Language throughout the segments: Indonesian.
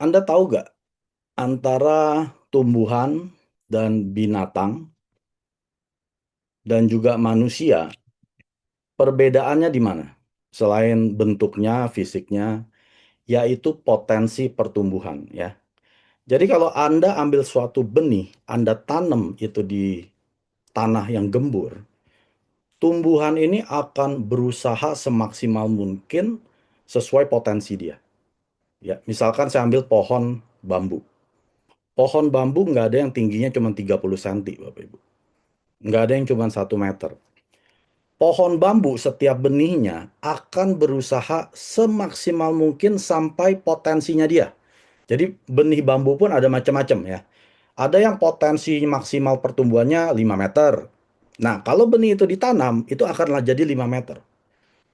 Anda tahu nggak antara tumbuhan dan binatang dan juga manusia, perbedaannya di mana? Selain bentuknya, fisiknya, yaitu potensi pertumbuhan ya. Jadi kalau Anda ambil suatu benih, Anda tanam itu di tanah yang gembur, tumbuhan ini akan berusaha semaksimal mungkin sesuai potensi dia. Ya, misalkan saya ambil pohon bambu. Pohon bambu nggak ada yang tingginya cuma 30 cm, Bapak Ibu. Nggak ada yang cuma 1 meter. Pohon bambu setiap benihnya akan berusaha semaksimal mungkin sampai potensinya dia. Jadi benih bambu pun ada macam-macam ya. Ada yang potensi maksimal pertumbuhannya 5 meter. Nah, kalau benih itu ditanam, itu akanlah jadi 5 meter.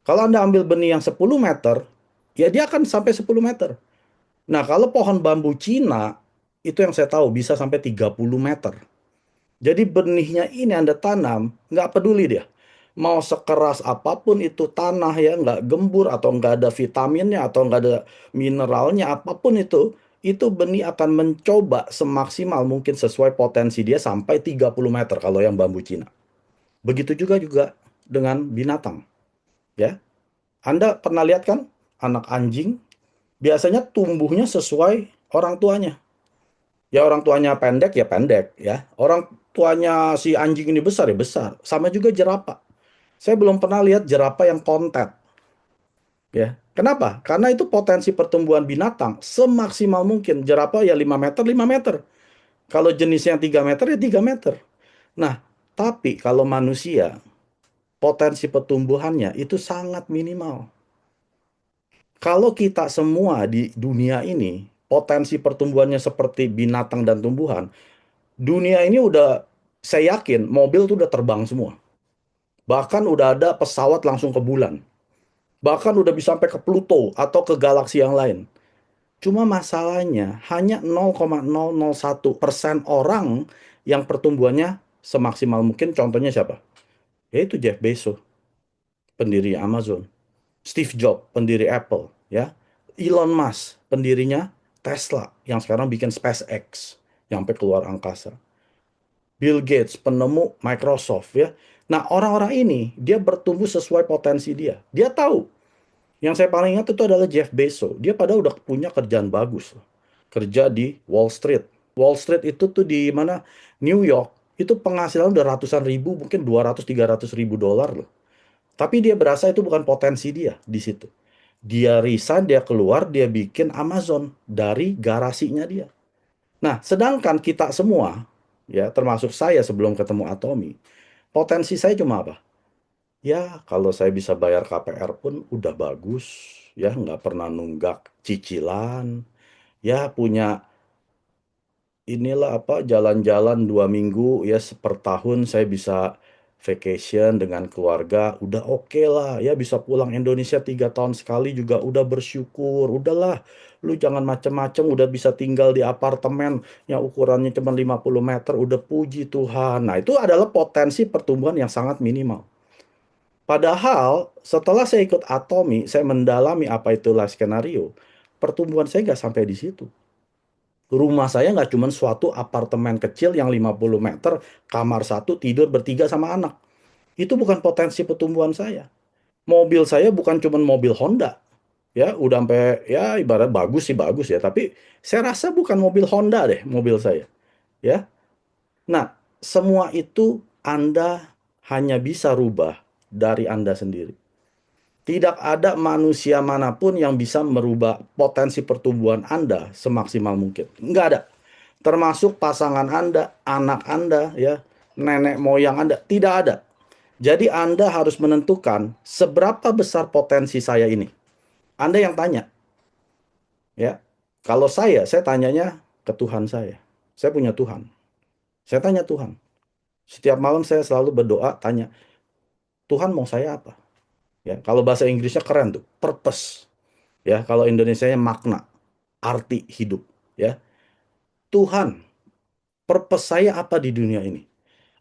Kalau Anda ambil benih yang 10 meter, ya dia akan sampai 10 meter. Nah, kalau pohon bambu Cina, itu yang saya tahu bisa sampai 30 meter. Jadi benihnya ini Anda tanam, nggak peduli dia. Mau sekeras apapun itu tanah ya, nggak gembur atau nggak ada vitaminnya atau nggak ada mineralnya, apapun itu benih akan mencoba semaksimal mungkin sesuai potensi dia sampai 30 meter kalau yang bambu Cina. Begitu juga dengan binatang, ya. Anda pernah lihat kan anak anjing biasanya tumbuhnya sesuai orang tuanya. Ya orang tuanya pendek ya pendek ya. Orang tuanya si anjing ini besar ya besar. Sama juga jerapah. Saya belum pernah lihat jerapah yang kontet ya. Kenapa? Karena itu potensi pertumbuhan binatang semaksimal mungkin. Jerapah ya 5 meter 5 meter. Kalau jenisnya 3 meter ya 3 meter. Nah, tapi kalau manusia potensi pertumbuhannya itu sangat minimal. Kalau kita semua di dunia ini potensi pertumbuhannya seperti binatang dan tumbuhan, dunia ini udah, saya yakin mobil tuh udah terbang semua. Bahkan udah ada pesawat langsung ke bulan. Bahkan udah bisa sampai ke Pluto atau ke galaksi yang lain. Cuma masalahnya hanya 0,001% orang yang pertumbuhannya semaksimal mungkin. Contohnya siapa? Yaitu Jeff Bezos, pendiri Amazon. Steve Jobs, pendiri Apple, ya. Elon Musk, pendirinya Tesla, yang sekarang bikin SpaceX, yang sampai keluar angkasa. Bill Gates, penemu Microsoft ya. Nah, orang-orang ini dia bertumbuh sesuai potensi dia. Dia tahu. Yang saya paling ingat itu adalah Jeff Bezos. Dia padahal udah punya kerjaan bagus. Kerja di Wall Street. Wall Street itu tuh di mana? New York. Itu penghasilan udah ratusan ribu, mungkin 200-300 ribu dolar loh. Tapi dia berasa itu bukan potensi dia di situ. Dia resign, dia keluar, dia bikin Amazon dari garasinya dia. Nah, sedangkan kita semua, ya termasuk saya sebelum ketemu Atomi, potensi saya cuma apa? Ya, kalau saya bisa bayar KPR pun udah bagus, ya nggak pernah nunggak cicilan, ya punya inilah apa jalan-jalan 2 minggu ya per tahun saya bisa vacation dengan keluarga, udah oke lah ya bisa pulang Indonesia 3 tahun sekali juga udah bersyukur, udahlah lu jangan macem-macem udah bisa tinggal di apartemen yang ukurannya cuma 50 meter udah puji Tuhan. Nah itu adalah potensi pertumbuhan yang sangat minimal. Padahal setelah saya ikut Atomi, saya mendalami apa itu life skenario, pertumbuhan saya nggak sampai di situ. Rumah saya nggak cuma suatu apartemen kecil yang 50 meter, kamar satu, tidur bertiga sama anak. Itu bukan potensi pertumbuhan saya. Mobil saya bukan cuma mobil Honda. Ya, udah sampai, ya ibarat bagus sih bagus ya. Tapi saya rasa bukan mobil Honda deh, mobil saya. Ya. Nah, semua itu Anda hanya bisa rubah dari Anda sendiri. Tidak ada manusia manapun yang bisa merubah potensi pertumbuhan Anda semaksimal mungkin. Nggak ada. Termasuk pasangan Anda, anak Anda, ya, nenek moyang Anda. Tidak ada. Jadi Anda harus menentukan seberapa besar potensi saya ini. Anda yang tanya, ya. Kalau saya tanyanya ke Tuhan saya. Saya punya Tuhan. Saya tanya Tuhan. Setiap malam saya selalu berdoa, tanya, Tuhan mau saya apa? Ya, kalau bahasa Inggrisnya keren tuh, purpose. Ya, kalau Indonesianya makna, arti hidup. Ya, Tuhan, purpose saya apa di dunia ini?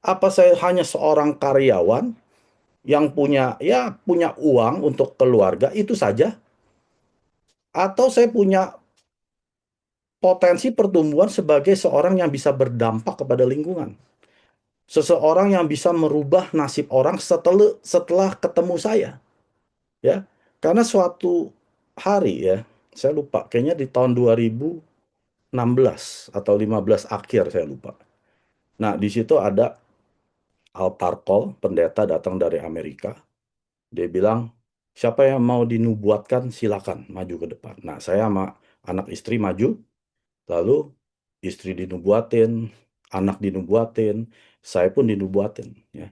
Apa saya hanya seorang karyawan yang punya uang untuk keluarga itu saja? Atau saya punya potensi pertumbuhan sebagai seorang yang bisa berdampak kepada lingkungan. Seseorang yang bisa merubah nasib orang setelah ketemu saya, ya. Karena suatu hari ya, saya lupa, kayaknya di tahun 2016 atau 15 akhir saya lupa. Nah, di situ ada Al Parkol, pendeta datang dari Amerika. Dia bilang, siapa yang mau dinubuatkan silakan maju ke depan. Nah, saya sama anak istri maju, lalu istri dinubuatin, anak dinubuatin, saya pun dinubuatin. Ya.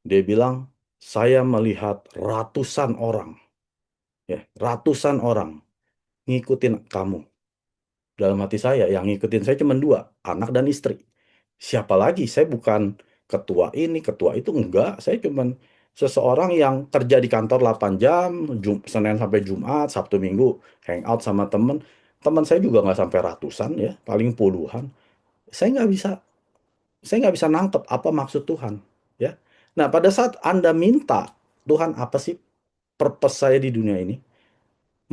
Dia bilang, saya melihat ratusan orang, ya, ratusan orang ngikutin kamu. Dalam hati saya, yang ngikutin saya cuma dua, anak dan istri. Siapa lagi? Saya bukan ketua ini, ketua itu, enggak. Saya cuma seseorang yang kerja di kantor 8 jam, Senin sampai Jumat, Sabtu Minggu, hangout sama temen. Teman saya juga nggak sampai ratusan ya, paling puluhan. Saya nggak bisa, saya nggak bisa nangkep apa maksud Tuhan. Ya. Nah, pada saat Anda minta, Tuhan apa sih purpose saya di dunia ini?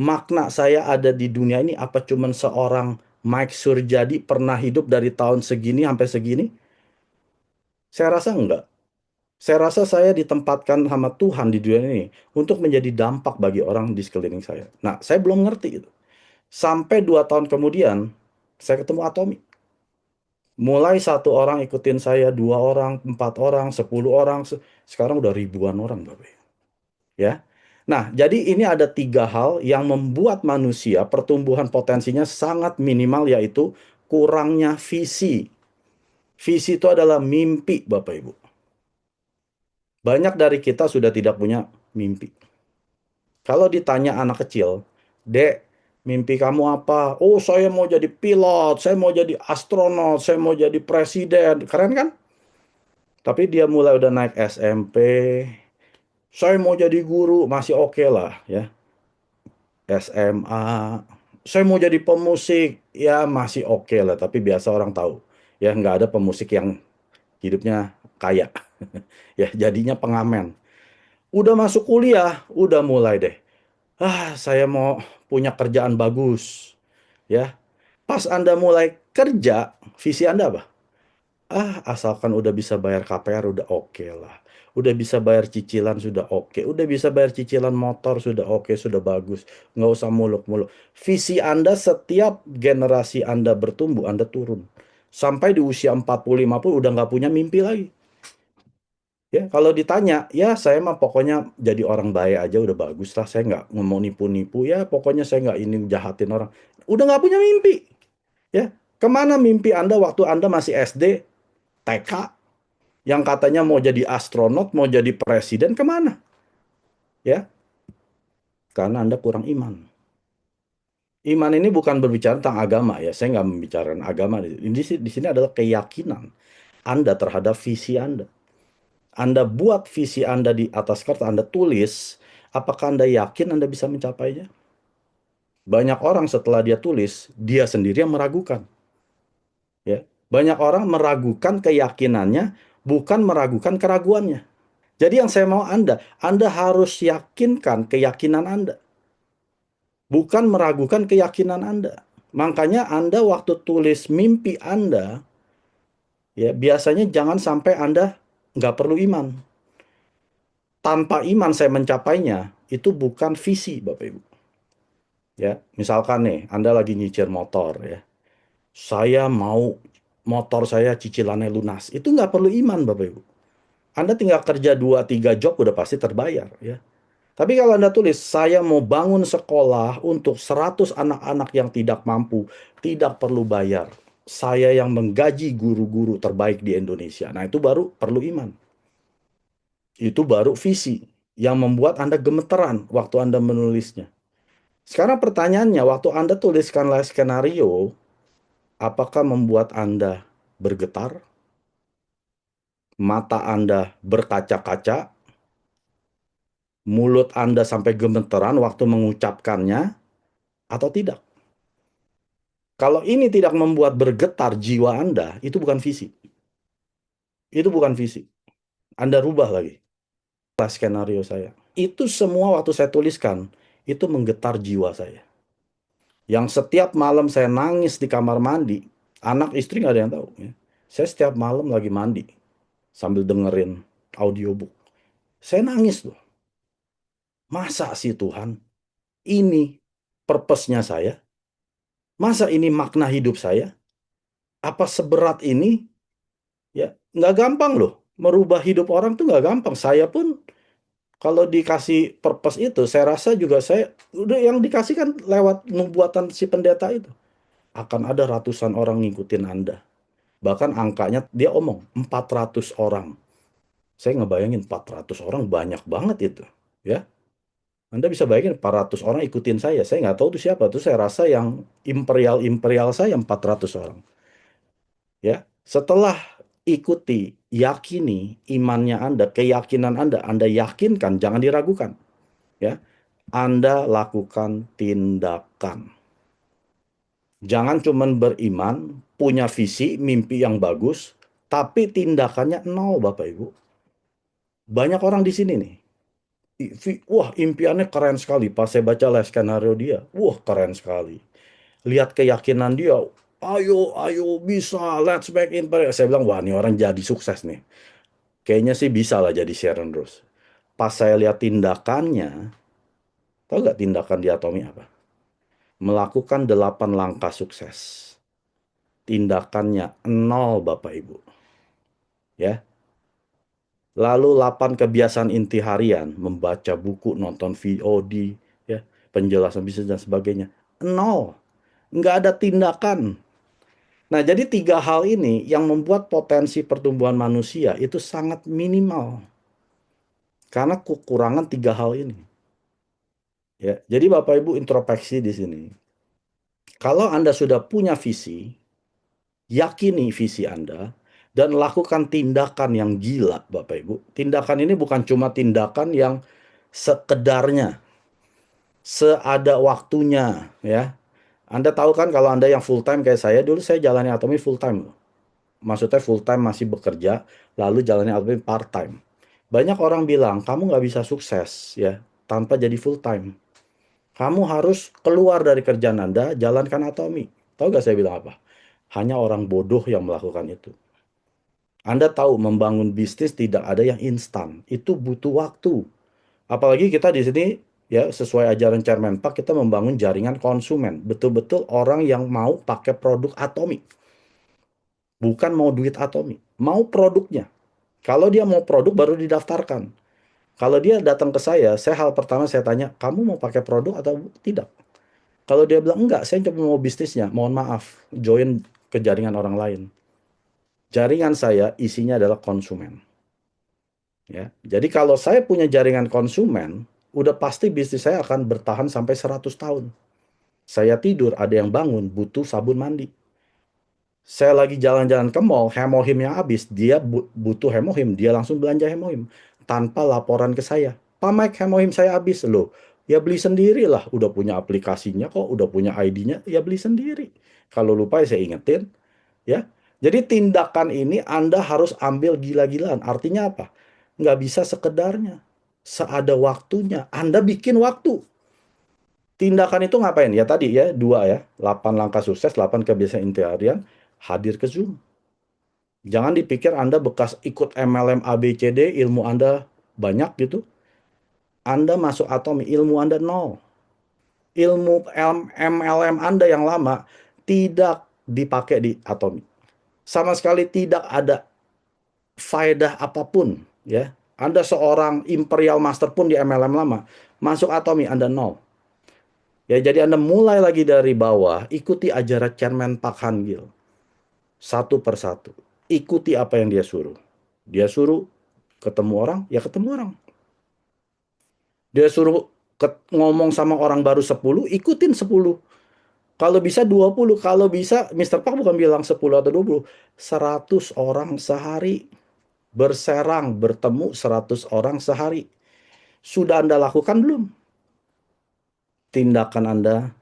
Makna saya ada di dunia ini apa cuman seorang Mike Surjadi pernah hidup dari tahun segini sampai segini? Saya rasa enggak. Saya rasa saya ditempatkan sama Tuhan di dunia ini untuk menjadi dampak bagi orang di sekeliling saya. Nah, saya belum ngerti itu. Sampai 2 tahun kemudian, saya ketemu Atomi. Mulai satu orang ikutin saya, 2 orang, 4 orang, 10 orang, sekarang udah ribuan orang, Bapak. Ya. Nah, jadi ini ada 3 hal yang membuat manusia pertumbuhan potensinya sangat minimal, yaitu kurangnya visi. Visi itu adalah mimpi, Bapak Ibu. Banyak dari kita sudah tidak punya mimpi. Kalau ditanya anak kecil, Dek, mimpi kamu apa? Oh, saya mau jadi pilot, saya mau jadi astronot, saya mau jadi presiden. Keren kan? Tapi dia mulai udah naik SMP, saya mau jadi guru, masih oke lah ya. SMA, saya mau jadi pemusik, ya masih oke lah. Tapi biasa orang tahu, ya nggak ada pemusik yang hidupnya kaya. Ya jadinya pengamen. Udah masuk kuliah, udah mulai deh. Saya mau punya kerjaan bagus, ya. Pas Anda mulai kerja, visi Anda apa? Asalkan udah bisa bayar KPR udah oke lah. Udah bisa bayar cicilan sudah oke. Udah bisa bayar cicilan motor sudah oke, sudah bagus. Nggak usah muluk-muluk. Visi Anda setiap generasi Anda bertumbuh, Anda turun. Sampai di usia 40, 50 udah nggak punya mimpi lagi. Ya, kalau ditanya, ya saya mah pokoknya jadi orang baik aja udah bagus lah. Saya nggak mau nipu-nipu. Ya, pokoknya saya nggak ini jahatin orang. Udah nggak punya mimpi. Ya, kemana mimpi Anda waktu Anda masih SD, TK, yang katanya mau jadi astronot, mau jadi presiden, kemana? Ya, karena Anda kurang iman. Iman ini bukan berbicara tentang agama ya. Saya nggak membicarakan agama. Di sini adalah keyakinan Anda terhadap visi Anda. Anda buat visi Anda di atas kertas, Anda tulis, apakah Anda yakin Anda bisa mencapainya? Banyak orang setelah dia tulis, dia sendiri yang meragukan. Ya, banyak orang meragukan keyakinannya, bukan meragukan keraguannya. Jadi yang saya mau Anda harus yakinkan keyakinan Anda, bukan meragukan keyakinan Anda. Makanya Anda waktu tulis mimpi Anda, ya biasanya jangan sampai Anda nggak perlu iman. Tanpa iman saya mencapainya, itu bukan visi, Bapak Ibu. Ya, misalkan nih, Anda lagi nyicil motor ya. Saya mau motor saya cicilannya lunas. Itu nggak perlu iman, Bapak Ibu. Anda tinggal kerja 2 3 job udah pasti terbayar ya. Tapi kalau Anda tulis, saya mau bangun sekolah untuk 100 anak-anak yang tidak mampu, tidak perlu bayar. Saya yang menggaji guru-guru terbaik di Indonesia. Nah, itu baru perlu iman. Itu baru visi yang membuat Anda gemeteran waktu Anda menulisnya. Sekarang pertanyaannya, waktu Anda tuliskanlah skenario, apakah membuat Anda bergetar? Mata Anda berkaca-kaca? Mulut Anda sampai gemeteran waktu mengucapkannya? Atau tidak? Kalau ini tidak membuat bergetar jiwa Anda, itu bukan visi. Itu bukan visi. Anda rubah lagi skenario saya. Itu semua waktu saya tuliskan, itu menggetar jiwa saya. Yang setiap malam saya nangis di kamar mandi, anak istri nggak ada yang tahu ya. Saya setiap malam lagi mandi sambil dengerin audiobook. Saya nangis loh. Masa sih Tuhan, ini purpose-nya saya? Masa ini makna hidup saya? Apa seberat ini? Ya, nggak gampang loh. Merubah hidup orang tuh nggak gampang. Saya pun kalau dikasih purpose itu, saya rasa juga saya udah yang dikasih kan lewat nubuatan si pendeta itu. Akan ada ratusan orang ngikutin Anda. Bahkan angkanya dia omong 400 orang. Saya ngebayangin 400 orang banyak banget itu. Ya, Anda bisa bayangin 400 orang ikutin saya. Saya nggak tahu itu siapa. Itu saya rasa yang imperial-imperial saya 400 orang. Ya, setelah ikuti, yakini imannya Anda, keyakinan Anda yakinkan, jangan diragukan. Ya, Anda lakukan tindakan. Jangan cuman beriman, punya visi, mimpi yang bagus, tapi tindakannya nol, Bapak Ibu. Banyak orang di sini nih. Wah, impiannya keren sekali. Pas saya baca live skenario dia, wah keren sekali. Lihat keyakinan dia, ayo, ayo, bisa, let's make in Paris. Saya bilang, wah ini orang jadi sukses nih. Kayaknya sih bisa lah jadi Sharon Rose. Pas saya lihat tindakannya, tahu nggak tindakan di Atomi apa? Melakukan 8 langkah sukses. Tindakannya nol, Bapak Ibu. Ya. Lalu 8 kebiasaan inti harian, membaca buku, nonton VOD, ya, penjelasan bisnis dan sebagainya. Nol. Nggak ada tindakan. Nah, jadi 3 hal ini yang membuat potensi pertumbuhan manusia itu sangat minimal. Karena kekurangan 3 hal ini. Ya, jadi Bapak Ibu introspeksi di sini. Kalau Anda sudah punya visi, yakini visi Anda, dan lakukan tindakan yang gila, Bapak Ibu. Tindakan ini bukan cuma tindakan yang sekedarnya, seada waktunya, ya. Anda tahu kan kalau Anda yang full time kayak saya, dulu saya jalani Atomi full time loh. Maksudnya full time masih bekerja, lalu jalani Atomi part time. Banyak orang bilang, kamu nggak bisa sukses ya tanpa jadi full time. Kamu harus keluar dari kerjaan Anda, jalankan Atomi. Tahu nggak saya bilang apa? Hanya orang bodoh yang melakukan itu. Anda tahu membangun bisnis tidak ada yang instan. Itu butuh waktu. Apalagi kita di sini ya sesuai ajaran Chairman Park kita membangun jaringan konsumen. Betul-betul orang yang mau pakai produk Atomi. Bukan mau duit Atomi. Mau produknya. Kalau dia mau produk baru didaftarkan. Kalau dia datang ke saya hal pertama saya tanya, kamu mau pakai produk atau tidak? Kalau dia bilang enggak, saya cuma mau bisnisnya. Mohon maaf, join ke jaringan orang lain. Jaringan saya isinya adalah konsumen. Ya, jadi kalau saya punya jaringan konsumen, udah pasti bisnis saya akan bertahan sampai 100 tahun. Saya tidur, ada yang bangun, butuh sabun mandi. Saya lagi jalan-jalan ke mall, hemohimnya habis, dia butuh hemohim, dia langsung belanja hemohim. Tanpa laporan ke saya. Pak Mike, hemohim saya habis loh. Ya beli sendiri lah, udah punya aplikasinya kok, udah punya ID-nya, ya beli sendiri. Kalau lupa ya saya ingetin, ya. Jadi tindakan ini Anda harus ambil gila-gilaan. Artinya apa? Nggak bisa sekedarnya. Seada waktunya. Anda bikin waktu. Tindakan itu ngapain? Ya tadi ya, 2 ya. 8 langkah sukses, 8 kebiasaan inti harian. Hadir ke Zoom. Jangan dipikir Anda bekas ikut MLM ABCD, ilmu Anda banyak gitu. Anda masuk Atomi, ilmu Anda nol. Ilmu MLM Anda yang lama tidak dipakai di Atomi. Sama sekali tidak ada faedah apapun ya. Anda seorang Imperial Master pun di MLM lama, masuk Atomi Anda nol. Ya, jadi Anda mulai lagi dari bawah, ikuti ajaran Chairman Park Han Gil. Satu persatu. Ikuti apa yang dia suruh. Dia suruh ketemu orang, ya ketemu orang. Dia suruh ngomong sama orang baru 10, ikutin 10. Kalau bisa 20, kalau bisa Mister Park bukan bilang 10 atau 20, 100 orang sehari. Berserang, bertemu 100 orang sehari. Sudah Anda lakukan belum? Tindakan Anda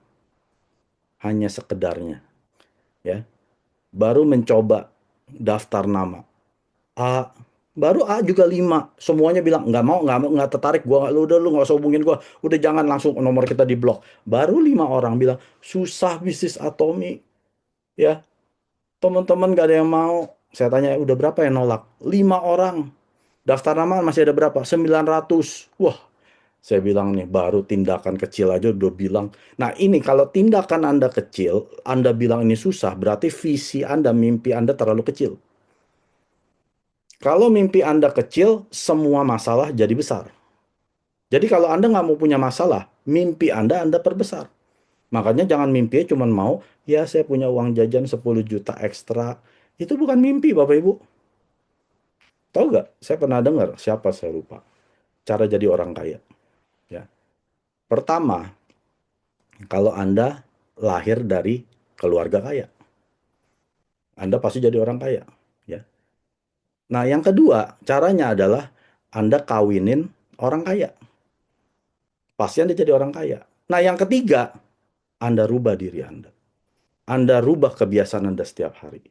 hanya sekedarnya, ya. Baru mencoba daftar nama A, Baru A juga 5. Semuanya bilang, nggak mau, nggak tertarik. Gua, udah lu nggak usah hubungin gua. Udah jangan langsung nomor kita di blok. Baru 5 orang bilang, susah bisnis Atomi. Ya, teman-teman gak ada yang mau. Saya tanya, udah berapa yang nolak? 5 orang. Daftar nama masih ada berapa? 900. Wah, saya bilang nih, baru tindakan kecil aja udah bilang. Nah ini kalau tindakan Anda kecil, Anda bilang ini susah, berarti visi Anda, mimpi Anda terlalu kecil. Kalau mimpi Anda kecil, semua masalah jadi besar. Jadi kalau Anda nggak mau punya masalah, mimpi Anda perbesar. Makanya jangan mimpi cuma mau, ya saya punya uang jajan 10 juta ekstra. Itu bukan mimpi Bapak Ibu. Tahu nggak? Saya pernah dengar, siapa saya lupa. Cara jadi orang kaya. Ya. Pertama, kalau Anda lahir dari keluarga kaya, Anda pasti jadi orang kaya. Ya. Nah, yang kedua, caranya adalah Anda kawinin orang kaya. Pasti Anda jadi orang kaya. Nah, yang ketiga, Anda rubah diri Anda. Anda rubah kebiasaan Anda setiap hari.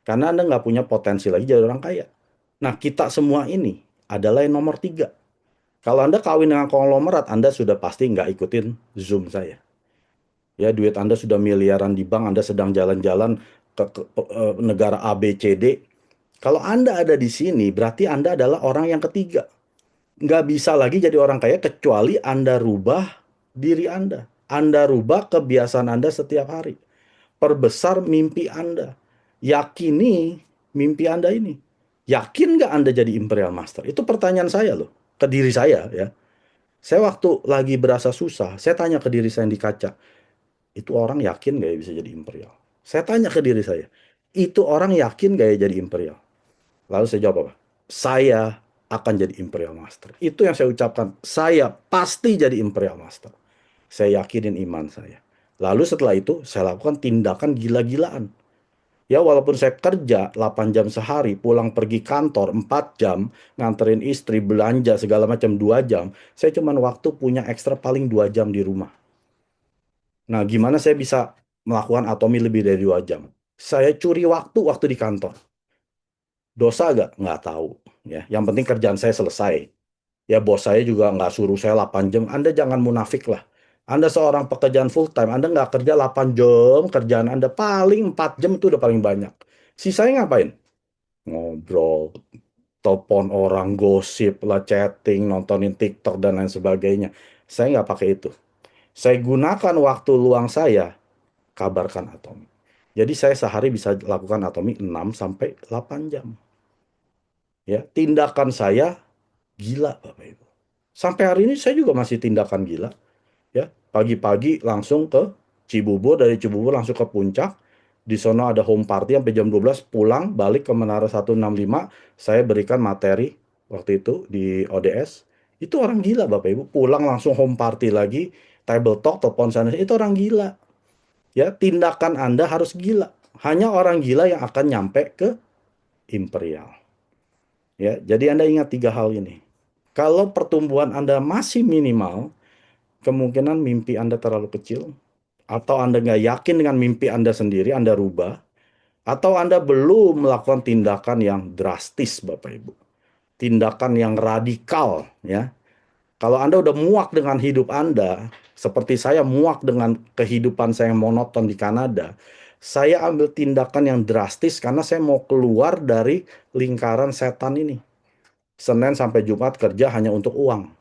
Karena Anda nggak punya potensi lagi jadi orang kaya. Nah, kita semua ini adalah yang nomor tiga. Kalau Anda kawin dengan konglomerat, Anda sudah pasti nggak ikutin Zoom saya. Ya, duit Anda sudah miliaran di bank, Anda sedang jalan-jalan ke negara A, B, C, D. Kalau Anda ada di sini, berarti Anda adalah orang yang ketiga. Nggak bisa lagi jadi orang kaya kecuali Anda rubah diri Anda. Anda rubah kebiasaan Anda setiap hari. Perbesar mimpi Anda. Yakini mimpi Anda ini. Yakin nggak Anda jadi Imperial Master? Itu pertanyaan saya loh. Ke diri saya ya. Saya waktu lagi berasa susah, saya tanya ke diri saya yang di kaca. Itu orang yakin nggak ya bisa jadi Imperial? Saya tanya ke diri saya. Itu orang yakin nggak ya jadi Imperial? Lalu saya jawab apa? Saya akan jadi Imperial Master. Itu yang saya ucapkan. Saya pasti jadi Imperial Master. Saya yakinin iman saya. Lalu setelah itu saya lakukan tindakan gila-gilaan. Ya walaupun saya kerja 8 jam sehari, pulang pergi kantor 4 jam, nganterin istri, belanja segala macam 2 jam, saya cuman waktu punya ekstra paling 2 jam di rumah. Nah, gimana saya bisa melakukan atomi lebih dari 2 jam? Saya curi waktu di kantor. Dosa gak? Nggak tahu. Ya, yang penting kerjaan saya selesai. Ya bos saya juga nggak suruh saya 8 jam. Anda jangan munafik lah. Anda seorang pekerjaan full time. Anda nggak kerja 8 jam. Kerjaan Anda paling 4 jam itu udah paling banyak. Sisanya ngapain? Ngobrol, telepon orang, gosip lah, chatting, nontonin TikTok, dan lain sebagainya. Saya nggak pakai itu. Saya gunakan waktu luang saya, kabarkan Atomi. Jadi saya sehari bisa lakukan Atomi 6 sampai 8 jam. Ya, tindakan saya gila, Bapak Ibu. Sampai hari ini saya juga masih tindakan gila. Ya, pagi-pagi langsung ke Cibubur, dari Cibubur langsung ke Puncak. Di sana ada home party sampai jam 12, pulang balik ke Menara 165, saya berikan materi waktu itu di ODS. Itu orang gila Bapak Ibu, pulang langsung home party lagi, table talk, telepon sana, itu orang gila. Ya, tindakan Anda harus gila. Hanya orang gila yang akan nyampe ke Imperial. Ya, jadi Anda ingat tiga hal ini. Kalau pertumbuhan Anda masih minimal, kemungkinan mimpi Anda terlalu kecil, atau Anda nggak yakin dengan mimpi Anda sendiri, Anda rubah, atau Anda belum melakukan tindakan yang drastis, Bapak Ibu. Tindakan yang radikal, ya. Kalau Anda udah muak dengan hidup Anda, seperti saya muak dengan kehidupan saya yang monoton di Kanada, saya ambil tindakan yang drastis karena saya mau keluar dari lingkaran setan ini. Senin sampai Jumat kerja hanya untuk uang.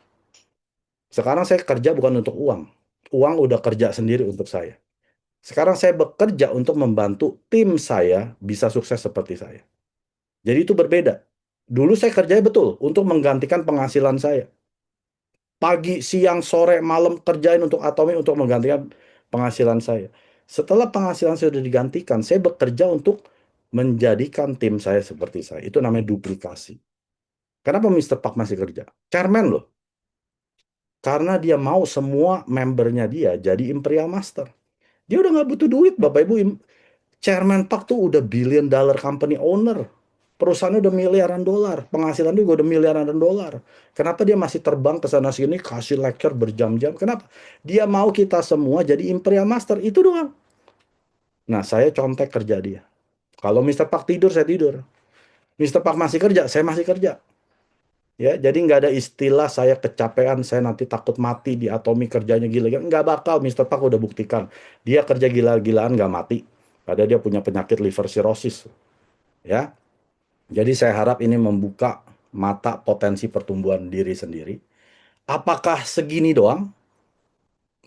Sekarang saya kerja bukan untuk uang. Uang udah kerja sendiri untuk saya. Sekarang saya bekerja untuk membantu tim saya bisa sukses seperti saya. Jadi itu berbeda. Dulu saya kerjanya betul untuk menggantikan penghasilan saya. Pagi, siang, sore, malam kerjain untuk Atomi untuk menggantikan penghasilan saya. Setelah penghasilan saya sudah digantikan, saya bekerja untuk menjadikan tim saya seperti saya. Itu namanya duplikasi. Kenapa Mister Park masih kerja? Chairman loh. Karena dia mau semua membernya dia jadi Imperial Master. Dia udah nggak butuh duit, Bapak Ibu. Chairman Park tuh udah billion dollar company owner. Perusahaannya udah miliaran dolar. Penghasilannya juga udah miliaran dolar. Kenapa dia masih terbang ke sana sini, kasih lecture berjam-jam? Kenapa? Dia mau kita semua jadi Imperial Master. Itu doang. Nah, saya contek kerja dia. Kalau Mister Park tidur, saya tidur. Mister Park masih kerja, saya masih kerja. Ya, jadi nggak ada istilah saya kecapean, saya nanti takut mati di Atomi kerjanya gila-gila. Nggak bakal, Mister Park udah buktikan. Dia kerja gila-gilaan nggak mati. Padahal dia punya penyakit liver cirrhosis. Ya, jadi saya harap ini membuka mata potensi pertumbuhan diri sendiri. Apakah segini doang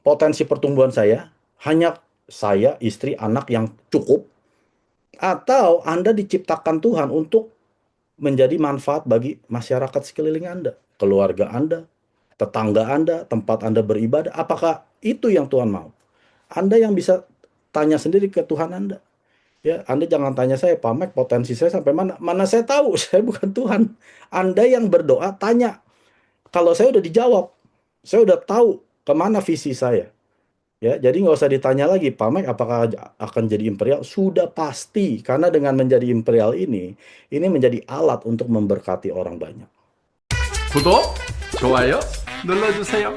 potensi pertumbuhan saya? Hanya saya, istri, anak yang cukup? Atau Anda diciptakan Tuhan untuk menjadi manfaat bagi masyarakat sekeliling Anda, keluarga Anda, tetangga Anda, tempat Anda beribadah? Apakah itu yang Tuhan mau? Anda yang bisa tanya sendiri ke Tuhan Anda. Ya, Anda jangan tanya saya, Pak Mek, potensi saya sampai mana? Mana saya tahu, saya bukan Tuhan. Anda yang berdoa, tanya. Kalau saya udah dijawab, saya udah tahu kemana visi saya. Ya, jadi nggak usah ditanya lagi, Pak Mek, apakah akan jadi imperial? Sudah pasti, karena dengan menjadi imperial ini menjadi alat untuk memberkati orang banyak. 구독, 좋아요 눌러주세요.